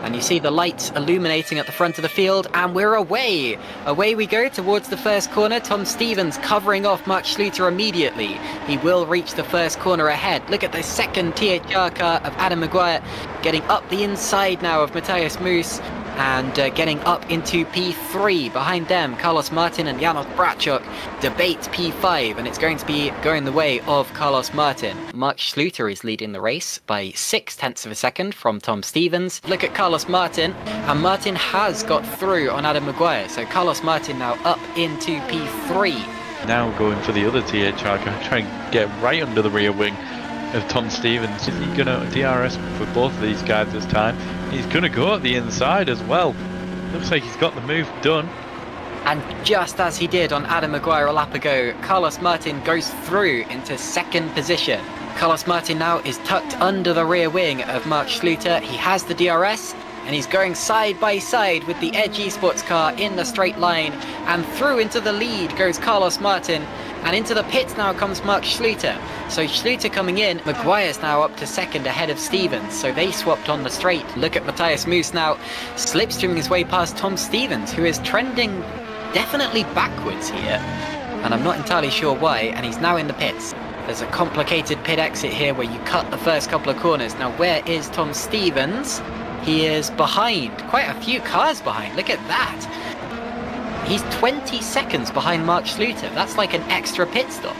And you see the lights illuminating at the front of the field, and we're away! Away we go towards the first corner. Tom Stevens covering off Mark Schluter immediately. He will reach the first corner ahead. Look at the second THR car of Adam Maguire getting up the inside now of Matthias Moos, and getting up into P3. Behind them, Carlos Martin and Janos Brachok debate P5, and it's going to be going the way of Carlos Martin. Mark Schluter is leading the race by 0.6 of a second from Tom Stevens. Look at Carlos Martin, and Martin has got through on Adam Maguire, so Carlos Martin now up into P3. Now going for the other THR car, trying to get right under the rear wing of Tom Stevens. Is he going to DRS for both of these guys this time? He's going to go at the inside as well. Looks like he's got the move done. And just as he did on Adam Maguire a lap ago, Carlos Martin goes through into second position. Carlos Martin now is tucked under the rear wing of Mark Schluter. He has the DRS, and he's going side by side with the Edge Esports car in the straight line, and through into the lead goes Carlos Martin, and into the pits now comes Mark Schluter. So Schluter coming in, Maguire's now up to second ahead of Stevens, so they swapped on the straight. Look at Matthias Moos now slipstreaming his way past Tom Stevens, who is trending definitely backwards here, and I'm not entirely sure why, and he's now in the pits. There's a complicated pit exit here where you cut the first couple of corners. Now where is Tom Stevens? He is behind, quite a few cars behind, look at that. He's 20 seconds behind Mark Schluter. That's like an extra pit stop.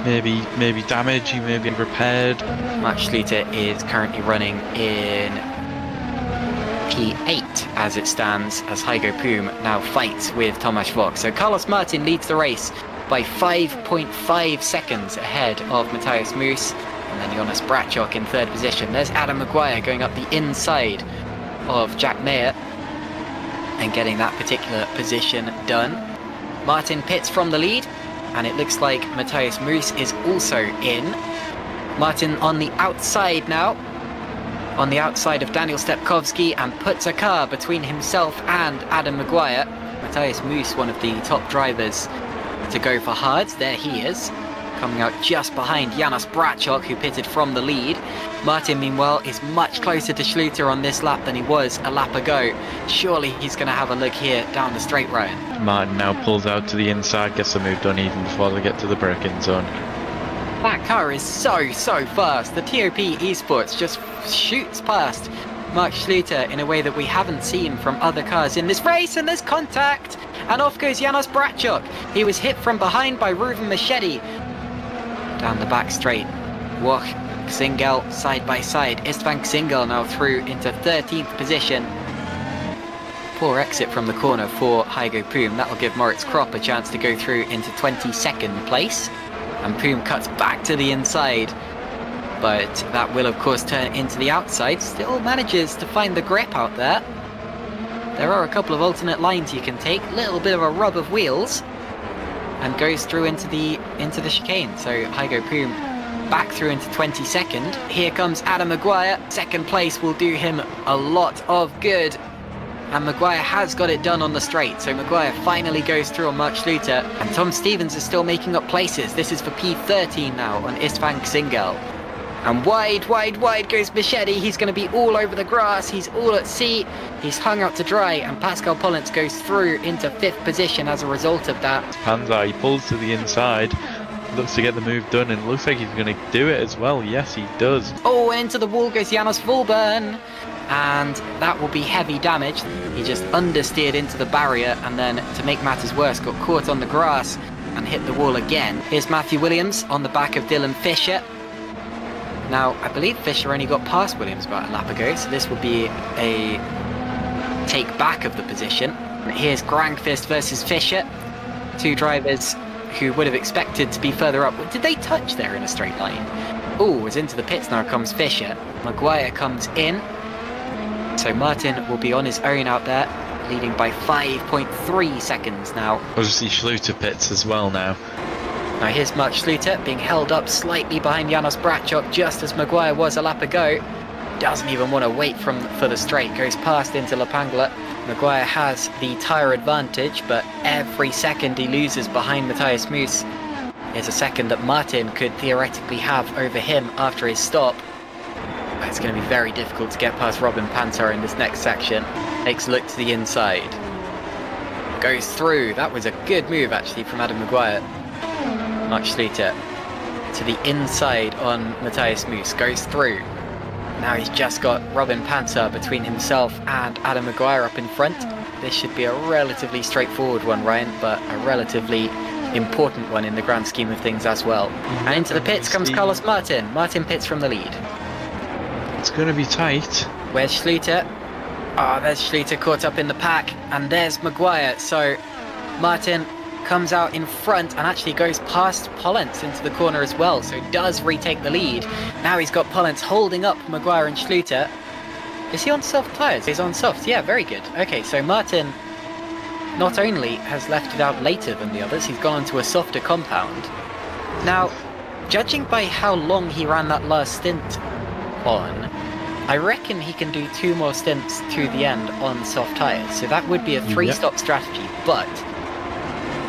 Maybe damage, he may be repaired. Mark Schluter is currently running in P8 as it stands, as Hygo Poom now fights with Tomasz Vok. So Carlos Martin leads the race by 5.5 seconds ahead of Matthias Moos. And then Janos Brachok in third position. There's Adam Maguire going up the inside of Jack Mayer and getting that particular position done. Martin pits from the lead, and it looks like Matthias Moos is also in. Martin on the outside now, on the outside of Daniel Stepkowski, and puts a car between himself and Adam Maguire. Matthias Moos, one of the top drivers to go for hards, there he is, coming out just behind Janos Brachok, who pitted from the lead. Martin, meanwhile, is much closer to Schluter on this lap than he was a lap ago. Surely he's going to have a look here down the straight, Ryan. Martin now pulls out to the inside, gets the move done even before they get to the braking zone. That car is so fast. The TOP Esports just shoots past Mark Schluter in a way that we haven't seen from other cars in this race, and there's contact! And off goes Janos Brachok. He was hit from behind by Ruven Machete. Down the back straight. Woch, Xingel side by side. Istvan Xingel now through into 13th position. Poor exit from the corner for Hygo Poom. That'll give Moritz Kropp a chance to go through into 22nd place. And Poom cuts back to the inside. But that will of course turn into the outside. Still manages to find the grip out there. There are a couple of alternate lines you can take. Little bit of a rub of wheels. And goes through into the chicane. So Hygo Poom back through into 22nd. Here comes Adam Maguire. Second place will do him a lot of good. And Maguire has got it done on the straight. So Maguire finally goes through on Mark Schluter. And Tom Stevens is still making up places. This is for P13 now on Istvan Xingel. And wide goes Machete. He's going to be all over the grass. He's all at sea. He's hung out to dry. And Pascal Pollins goes through into 5th position as a result of that. Panzer, he pulls to the inside. Looks to get the move done, and looks like he's going to do it as well. Yes, he does. Oh, and into the wall goes Janos Volburn. And that will be heavy damage. He just understeered into the barrier, and then, to make matters worse, got caught on the grass and hit the wall again. Here's Matthew Williams on the back of Dylan Fisher. Now, I believe Fisher only got past Williams about a lap ago, so this will be a take back of the position. Here's Grangfist versus Fisher, two drivers who would have expected to be further up. Did they touch there in a straight line? Oh, as into the pits now comes Fisher. Maguire comes in, so Martin will be on his own out there, leading by 5.3 seconds now. Obviously Schluter pits as well now. Now here's Mark Schluter being held up slightly behind Janos Brachok, just as Maguire was a lap ago. Doesn't even want to wait for the straight, goes past into Lapangla. Maguire has the tyre advantage, but every second he loses behind Matthias Moos is a second that Martin could theoretically have over him after his stop. It's going to be very difficult to get past Robin Pantar in this next section. Takes a look to the inside. Goes through. That was a good move actually from Adam Maguire. Mark Schluter to the inside on Matthias Moos. Goes through. Now he's just got Robin Pantar between himself and Adam Maguire up in front. This should be a relatively straightforward one, Ryan, but a relatively important one in the grand scheme of things as well. And into the pits comes Carlos Martin. Martin pits from the lead. It's going to be tight. Where's Schluter? Oh, there's Schluter caught up in the pack, and there's Maguire. So Martin comes out in front and actually goes past Pollens into the corner as well, so does retake the lead. Now he's got Pollens holding up Maguire and Schluter. Is he on soft tyres? He's on soft, yeah, very good. Okay, so Martin not only has left it out later than the others, he's gone onto a softer compound. Now, judging by how long he ran that last stint on, I reckon he can do 2 more stints to the end on soft tyres, so that would be a 3-stop strategy, but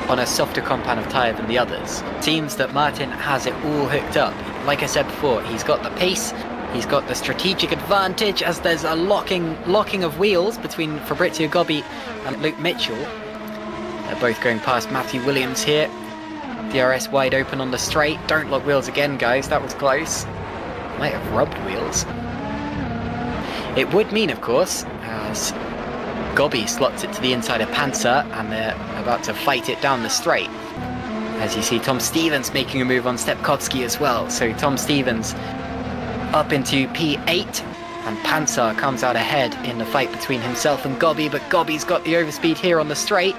on a softer compound of tyre than the others. Seems that Martin has it all hooked up. Like I said before, he's got the pace, he's got the strategic advantage as there's a locking of wheels between Fabrizio Gobbi and Luke Mitchell. They're both going past Matthew Williams here. DRS wide open on the straight. Don't lock wheels again, guys, that was close. Might have rubbed wheels. It would mean, of course, as Gobbi slots it to the inside of Panzer and they're about to fight it down the straight. As you see Tom Stevens making a move on Stepkowski as well. So Tom Stevens up into P8 and Panzer comes out ahead in the fight between himself and Gobbi, but Gobbi's got the overspeed here on the straight.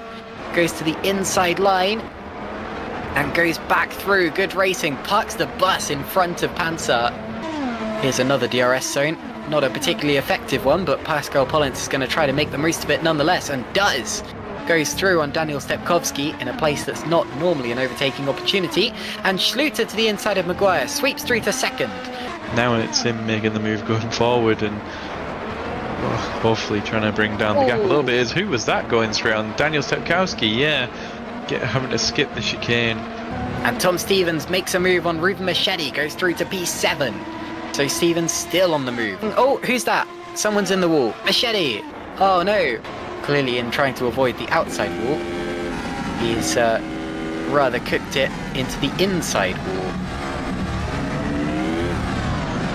Goes to the inside line and goes back through. Good racing, parks the bus in front of Panzer. Here's another DRS zone. Not a particularly effective one, but Pascal Pollens is going to try to make the most of it nonetheless, and does. Goes through on Daniel Stepkowski in a place that's not normally an overtaking opportunity, and Schluter to the inside of Maguire, sweeps through to second. Now it's him making the move going forward and hopefully trying to bring down the gap a little bit. Who was that going straight on? Daniel Stepkowski, yeah. Having to skip the chicane. And Tom Stevens makes a move on Ruben Machete, goes through to P7. So Stevens still on the move. Oh, who's that? Someone's in the wall. Machete! Oh no! Clearly in trying to avoid the outside wall. He's rather cooked it into the inside wall.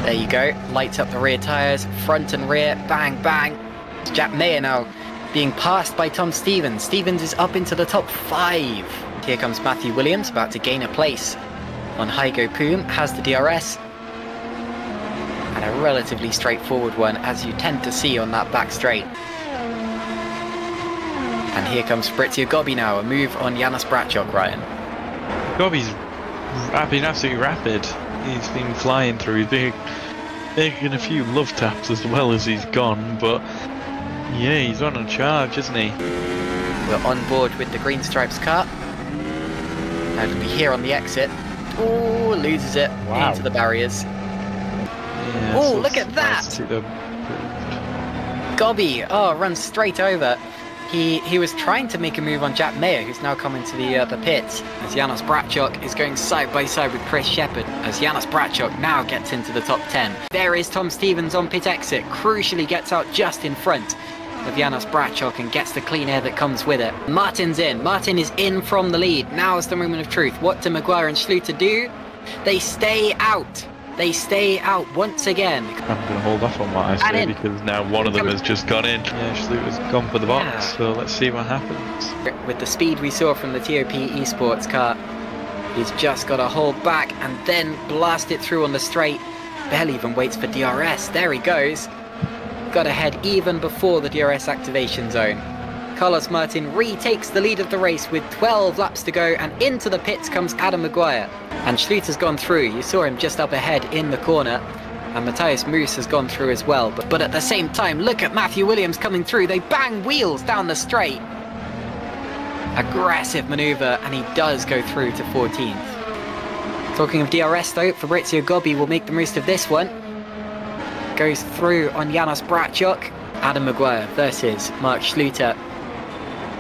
There you go. Lights up the rear tyres, front and rear. Bang, bang. It's Jack Mayer now being passed by Tom Stevens. Stevens is up into the top 5. Here comes Matthew Williams, about to gain a place on Hygo Poom. Has the DRS. And a relatively straightforward one, as you tend to see on that back straight. And here comes Fabrizio Gobbi now, a move on Janos Bracchok, Ryan. Gobbi's been absolutely rapid. He's been flying through. He's been making a few love taps as well as he's gone, but yeah, he's on a charge, isn't he? We're on board with the Green Stripes car. And it'll be here on the exit. Oh, loses it into the barriers. Yeah, oh, look at that! Gobbi, runs straight over. He was trying to make a move on Jack Mayer, who's now coming to the pits, as Janos Bracchok is going side by side with Chris Shepherd, as Janos Bracchok now gets into the top 10. There is Tom Stevens on pit exit, crucially gets out just in front of Janos Bracchok and gets the clean air that comes with it. Martin's in. Martin is in from the lead. Now is the moment of truth. What do Maguire and Schluter do? They stay out. They stay out once again. I'm going to hold off on what I say because now one of them has just gone in. Yeah, Schluter's gone for the box, so let's see what happens. With the speed we saw from the TOP Esports car, he's just got to hold back and then blast it through on the straight. Barely even waits for DRS. There he goes. Got ahead even before the DRS activation zone. Carlos Martin retakes the lead of the race with 12 laps to go, and into the pits comes Adam Maguire. And Schluter's gone through. You saw him just up ahead in the corner. And Matthias Moos has gone through as well. But at the same time, look at Matthew Williams coming through. They bang wheels down the straight. Aggressive manoeuvre, and he does go through to 14th. Talking of DRS though, Fabrizio Gobbi will make the most of this one. Goes through on Janos Bracchok. Adam Maguire versus Mark Schluter.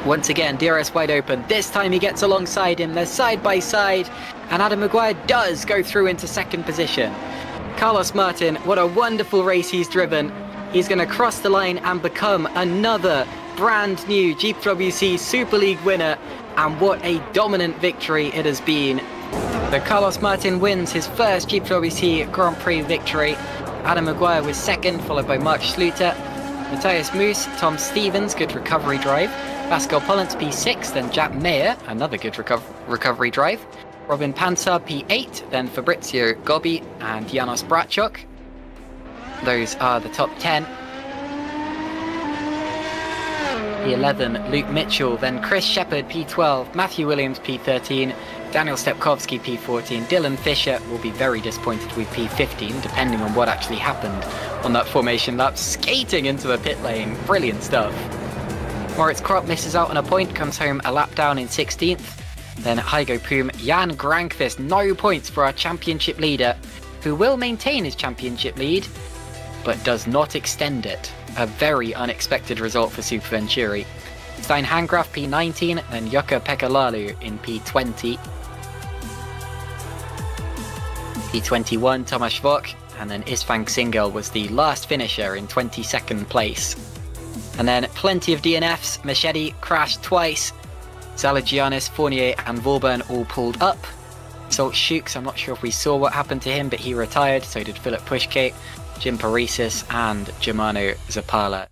Once again, DRS wide open. This time he gets alongside him. They're side by side. And Adam Maguire does go through into second position. Carlos Martin, what a wonderful race he's driven. He's going to cross the line and become another brand new GPVWC Super League winner. And what a dominant victory it has been. So Carlos Martin wins his first GPVWC Grand Prix victory. Adam Maguire was second, followed by Mark Schluter. Matthias Moos, Tom Stevens, good recovery drive. Pascal Pollens P6, then Jack Mayer, another good recovery drive. Robin Pansar P8, then Fabrizio Gobbi and Janos Brachok. Those are the top 10. P11, Luke Mitchell, then Chris Shepherd P12, Matthew Williams P13, Daniel Stepkowski P14, Dylan Fisher will be very disappointed with P15, depending on what actually happened on that formation lap, skating into the pit lane, brilliant stuff. Moritz Kropp misses out on a point, comes home a lap down in 16th. Then Heigo Poom, Jan Grankvist, no points for our championship leader, who will maintain his championship lead, but does not extend it. A very unexpected result for Super Venturi. Stein Hangraf P19, then Jukka Pekalalu in P20. P21, Tomasz Vok, and then Isfang Singal was the last finisher in 22nd place. And then plenty of DNFs, Machete crashed twice, Zalagianis, Fournier and Vauban all pulled up. Salt Shooks, I'm not sure if we saw what happened to him, but he retired, so did Philip Pushkate, Jim Parisis and Germano Zapala.